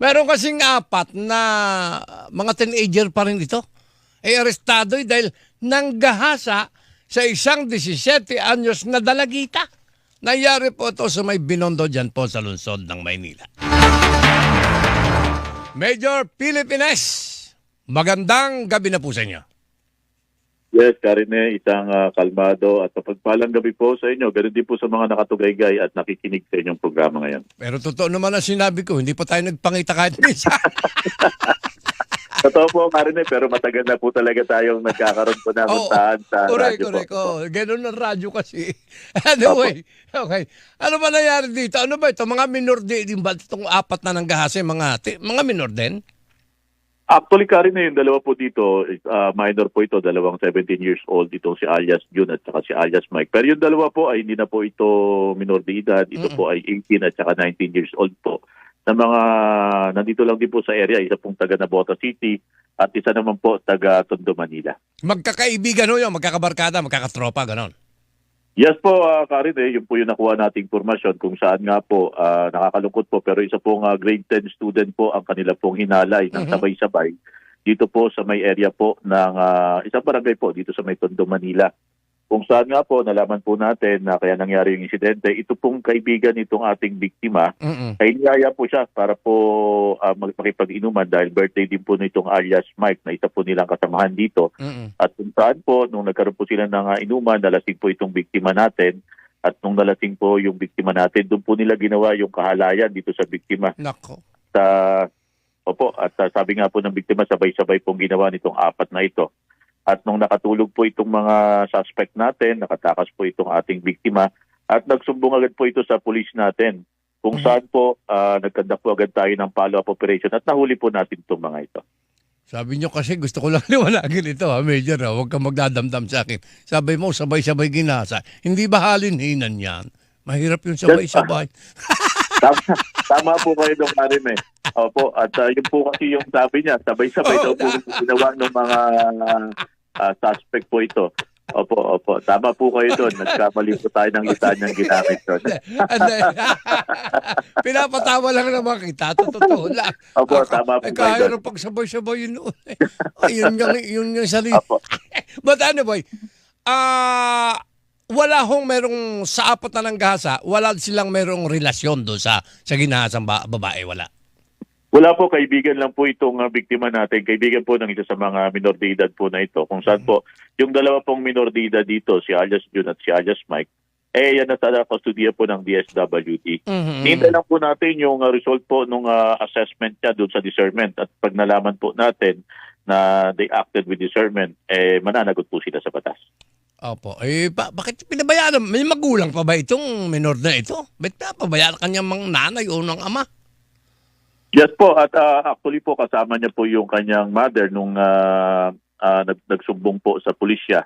Meron kasing apat na mga teenager pa rin ito. Arestado dahil nanggahasa sa isang 17 anyos na dalagita. Nangyari po ito sa may Binondo dyan po sa lungsod ng Maynila. Major Philippines, magandang gabi na po sa inyo. Yes, Karine, isang kalmado at pagpalang gabi po sa inyo. Ganun din po sa mga nakatugaygay at nakikinig sa inyong programa ngayon. Pero totoo naman ang sinabi ko, hindi pa tayo nagpangita kahit minsan. Totoo po, Karine, pero matagal na po talaga tayong nagkakaroon po ng puntahan sa radyo correct. po. Ganun ang radyo kasi. Anyway, okay. Ano ba nangyari dito? Ano ba ito? Mga minor din ba itong apat na nanggahasa? Mga minor din? Actually, Karine, yung dalawa po dito, minor po ito, dalawang 17 years old, itong si alias June at saka si alias Mike. Pero yung dalawa po ay hindi na po ito minor de edad, ito po ay 18 at saka 19 years old po. Na mga, nandito lang din po sa area, isa pong taga Navotas City at isa naman po taga Tondo, Manila. Magkakaibigan ho yun, magkakabarkada, magkakatropa, ganon. Yes po, Karine, yun po yung nakuha nating informasyon kung saan nga po, nakakalungkot po, pero isa pong grade 10 student po ang kanila pong hinalay ng sabay-sabay dito po sa may area po ng isang barangay po dito sa may Tondo, Manila. Kung saan nga po, nalaman po natin na kaya nangyari yung insidente, ito pong kaibigan itong ating biktima, ay niyaya po siya para po makipag-inuman dahil birthday din po nitong alias Mike na isa po nilang kasamahan dito. At kung saan po, nung nagkaroon po sila ng inuman, nalasing po itong biktima natin. At nung nalasing po yung biktima natin, doon po nila ginawa yung kahalayan dito sa biktima. Nako. Sabi nga po ng biktima, sabay-sabay pong ginawa nitong apat na ito. At nung nakatulog po itong mga suspect natin, nakatakas po itong ating biktima at nagsumbong agad po ito sa pulis natin. Kung saan po nagkandak po agad tayo ng follow-up operation at nahuli po natin itong mga ito. Sabi nyo kasi gusto ko lang liwanagin ito, Major. Huwag kang magdadamdam sa akin. Sabi mo, sabay-sabay ginasa. Hindi ba halinhinan yan? Mahirap yung sabay-sabay. Tama po kayo doon, Karime. Opo, at yun po kasi yung sabi niya, sabay-sabay daw po ginawa ng mga suspect po ito. Opo. Tama po kayo doon. Nagkamali po tayo ng litanyang ginamit doon. Pinapatawa lang naman kita. Totoo lang. Opo, tama po kayo Kaya doon. rin pag sabay-sabay yun. Yun yung salita. Opo. But anyway, wala hong merong sa apat na nanggahasa, wala silang merong relasyon doon sa ginahasang babae, wala. Wala po, kaibigan lang po itong biktima natin. Kaibigan po ng isa sa mga minor de edad po na ito. Kung saan po, yung dalawa pong minor de edad dito, si alias June at si alias Mike, yan na sa kustodiya po ng DSWD. Hintay lang po natin yung result po ng assessment niya doon sa discernment. At pag nalaman po natin na they acted with discernment, mananagot po sila sa batas. Opo. Bakit pinabayaan? May magulang pa ba itong minor na ito? Ba't pinapabayaan kanyang mga nanay o ng ama? Yes po, at actually po kasama niya po yung kanyang mother nung nagsumbong po sa pulisya.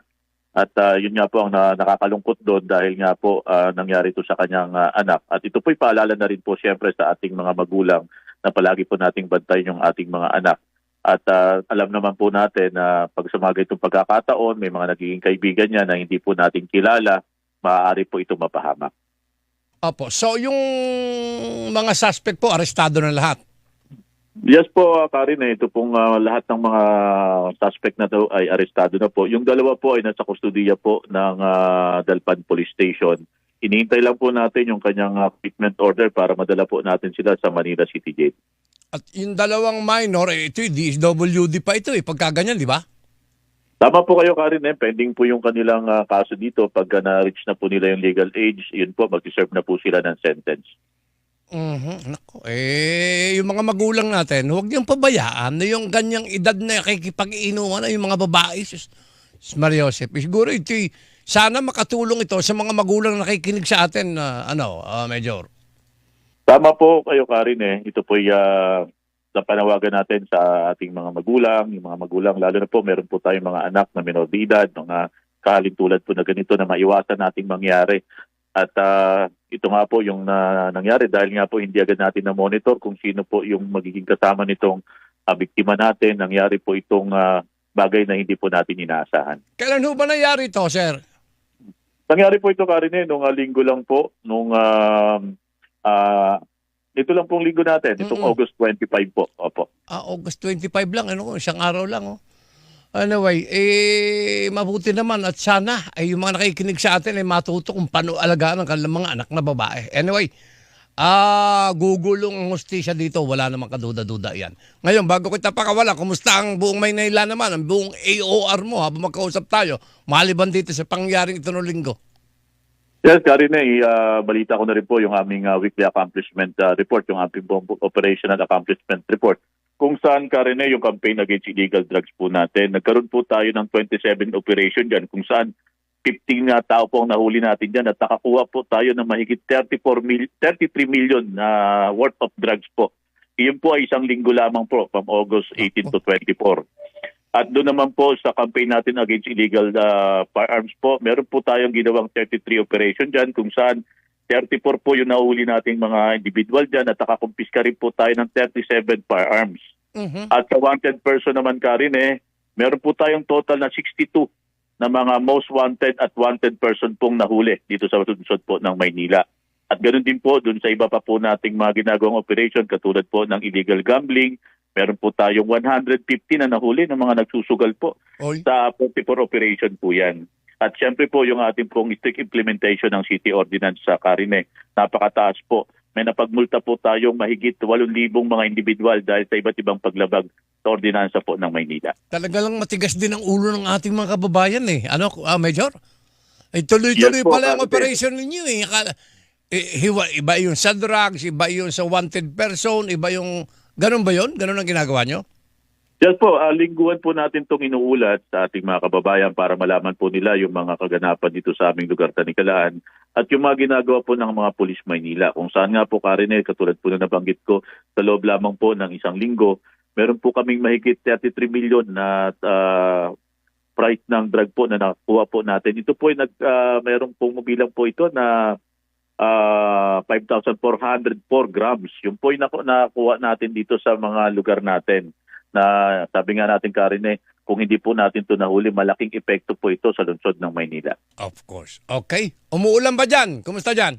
At yun nga po ang nakakalungkot doon dahil nga po nangyari ito sa kanyang anak. At ito po'y paalala na rin po siyempre sa ating mga magulang na palagi po nating bantayan yung ating mga anak. At alam naman po natin na pag sa mga itong pagkakataon, may mga nagiging kaibigan niya na hindi po natin kilala, maaari po ito mapahamak. Opo. So yung mga suspect po, arestado na lahat? Yes po, Karine. Ito pong lahat ng mga suspect na daw ay arestado na po. Yung dalawa po ay nasa kustodiya po ng Dalpan Police Station. Iniintay lang po natin yung kanyang treatment order para madala po natin sila sa Manila City Jail. At yung dalawang minor, ito DSWD pa ito pagkaganyan, di ba? Tama po kayo, Karine. Pending po yung kanilang kaso dito. Pagka na-reach na po nila yung legal age, yun po, mag-deserve na po sila ng sentence. Nako, yung mga magulang natin, huwag niyong pabayaan na yung ganyang edad na kikipag-inuman na yung mga babae. Maria Joseph, siguro ito, sana makatulong ito sa mga magulang na nakikinig sa atin, Major. Tama po kayo, Karine. Ito po napanawagan natin sa ating mga magulang, yung mga magulang, lalo na po meron po tayong mga anak na minor de edad, mga kahalintulad po na ganito na maiwasan nating mangyari. At ito nga po yung nangyari dahil nga po hindi agad natin na-monitor kung sino po yung magiging kasama nitong biktima natin. Nangyari po itong bagay na hindi po natin inaasahan. Kailan ho ba nangyari ito, sir? Nangyari po ito, Karine, nung linggo lang po, nung Ito lang pong linggo natin, itong August 25 po. Opo. August 25 lang, isang araw lang. Anyway, mabuti naman at sana ay yung mga nakikinig sa atin ay matuto kung paano alagaan ang kanilang mga anak na babae. Anyway, gugulong ang hustisya dito. Wala namang kaduda-duda yan. Ngayon, bago kita pakawala, kumusta ang buong Maynila naman, ang buong AOR mo habang magkausap tayo, maliban dito sa pangyaring ito noong linggo? Yes, Karine, balita ko na rin po yung aming weekly accomplishment report, yung aming operational accomplishment report. Kung saan, Karine, yung campaign against illegal drugs po natin, nagkaroon po tayo ng 27 operation dyan, kung saan 15 na tao po ang nahuli natin dyan at nakakuha po tayo ng mahigit 33 million worth of drugs po. Iyon po ay isang linggo lamang po from August 18 to 24. At doon naman po sa campaign natin against illegal firearms po, meron po tayong ginawang 33 operation dyan kung saan 34 po yung nahuli nating mga individual dyan at nakakumpiska rin po tayo ng 37 firearms. At sa wanted person naman, Karine, meron po tayong total na 62 na mga most wanted at wanted person pong nahuli dito sa lungsod po ng Maynila. At ganoon din po dun sa iba pa po nating mga ginagawang operation katulad po ng illegal gambling. Meron po tayong 150 na nahuli ng mga nagsusugal po sa 44 operation po yan. At syempre po yung ating pong strict implementation ng city ordinance sa Karine, napakataas po. May napagmulta po tayong mahigit 8,000 mga individual dahil sa iba't ibang paglabag sa ordinansa po ng Maynila. Talaga lang matigas din ang ulo ng ating mga kababayan eh. Major? Tuloy-tuloy Yes po, pala ang Karine. operation ninyo eh. Iba yung sa drugs, iba yung sa wanted person, iba yung... Ganun ba yun? Ganun ang ginagawa nyo? Yes po, lingguhan po natin itong inuulat sa ating mga kababayan para malaman po nila yung mga kaganapan dito sa aming lugar Tanikalaan at yung mga ginagawa po ng mga pulis Maynila. Kung saan nga po, Karine, katulad po na nabanggit ko, sa loob lamang po ng isang linggo, meron po kaming mahigit 33 million na price ng drug po na nakuha po natin. Ito po ay meron pong mabilang po ito na 5,404 grams. Yung po yung nakuha natin dito sa mga lugar natin na sabi nga natin, Karine, kung hindi po natin ito nahuli, malaking epekto po ito sa lungsod ng Maynila. Of course. Okay. Umuulan ba dyan? Kumusta dyan?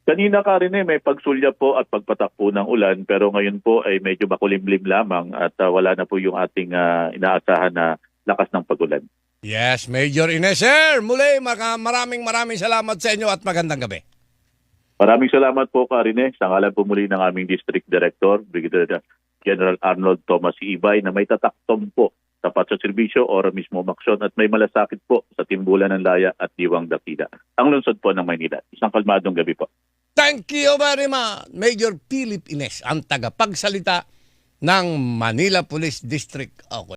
Kanina, Karine, may pagsulya po at pagpatak po ng ulan pero ngayon po ay medyo makulimlim lamang at wala na po yung ating inaasahan na lakas ng pagulan. Yes, Major Ines. Sir, muli maraming salamat sa inyo at magandang gabi. Maraming salamat po, Karine. Sa ngalan po muli ng aming District Director, Brigadier General Arnold Thomas Ibay, na may tataktom po tapat sa serbisyo, ora mismo maksyon at may malasakit po sa Timbulan ng Laya at Diwang Dakila. Ang lungsod po ng Maynila. Isang kalmadong gabi po. Thank you very much, Major Philip Ines, ang tagapagsalita ng Manila Police District. Okay.